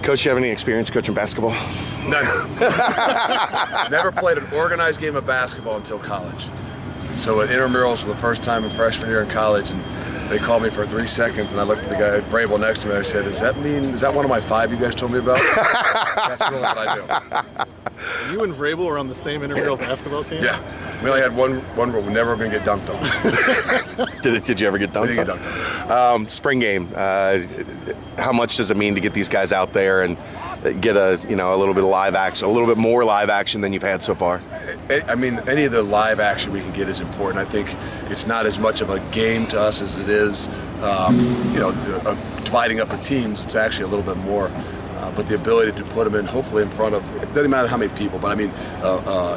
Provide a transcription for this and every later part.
Coach, you have any experience coaching basketball? None. Never played an organized game of basketball until college. So at intramurals for the first time in freshman year in college, and they called me for 3 seconds, and I looked at the guy at Vrabel next to me, and I said, is that one of my 5 you guys told me about? That's really what I do. You and Vrabel were on the same intramural basketball team? Yeah. We only had one rule. We're never going to get dunked on. Did you ever get dunked on? We didn't get dunked on. Spring game. How much does it mean to get these guys out there and get a little bit of live action, a little bit more live action than you've had so far? I mean, any of the live action we can get is important. I think it's not as much of a game to us as it is, of dividing up the teams. It's actually a little bit more. But the ability to put them in, hopefully in front of, it doesn't matter how many people, but I mean,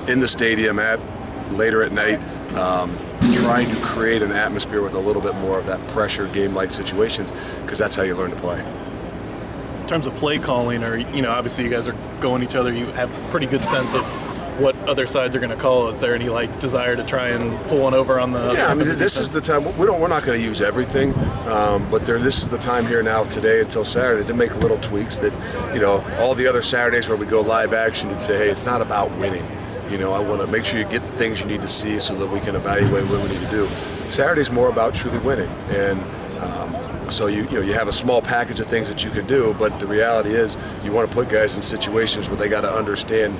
in the stadium later at night, trying to create an atmosphere with a little bit more of that pressure game-like situations, because that's how you learn to play. In terms of play calling, or obviously you guys are going each other, you have a pretty good sense of what other sides are going to call. Is there any desire to try and pull one over on the? Yeah, I mean, this is the time. We're not going to use everything, but this is the time here now today until Saturday to make little tweaks that, all the other Saturdays where we go live action, you'd say, hey, it's not about winning. I want to make sure you get the things you need to see so that we can evaluate what we need to do. Saturday's more about truly winning, and so you have a small package of things that you can do, but the reality is you want to put guys in situations where they got to understand,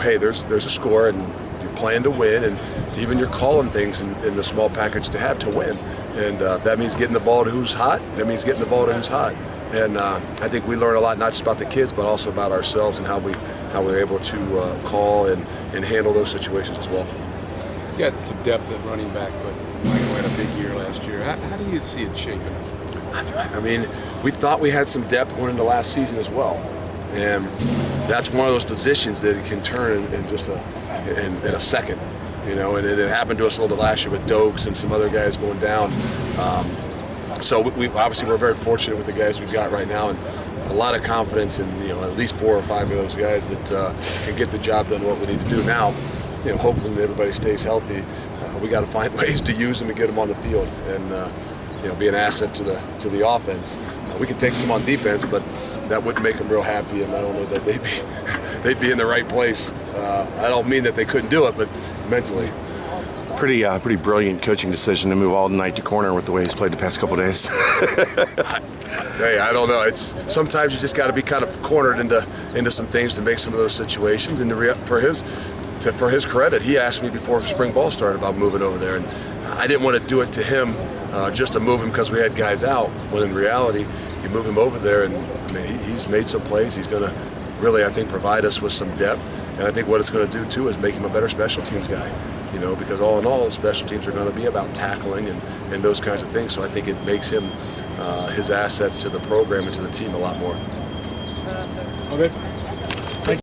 hey, there's a score and you're playing to win, and even you're calling things in the small package to have to win. And that means getting the ball to who's hot. That means getting the ball to who's hot. And I think we learn a lot, not just about the kids, but also about ourselves and how we're able to call and handle those situations as well. You got some depth at running back, but Michael had a big year last year. How do you see it shaping up? I mean, we thought we had some depth going into last season as well, and that's one of those positions that it can turn in just in a second, and it happened to us a little bit last year with Dokes and some other guys going down. So we obviously we're very fortunate with the guys we've got right now, and a lot of confidence in at least 4 or 5 of those guys that can get the job done. What we need to do now, hopefully everybody stays healthy. We got to find ways to use them and get them on the field, and be an asset to the offense. We can take some on defense, but that wouldn't make them real happy, and I don't know that they'd be in the right place. I don't mean that they couldn't do it, but mentally. Pretty brilliant coaching decision to move Alden Knight to corner with the way he's played the past couple of days. Hey, I don't know. It's sometimes you just got to be kind of cornered into some things to make some of those situations. And for his credit, he asked me before spring ball started about moving over there, and I didn't want to do it to him just to move him because we had guys out. When in reality, you move him over there, and I mean he's made some plays. He's going to really, I think, provide us with some depth, and I think what it's going to do too is make him a better special teams guy. Because all in all, special teams are going to be about tackling and those kinds of things. So I think it makes him his assets to the program and to the team a lot more. Okay.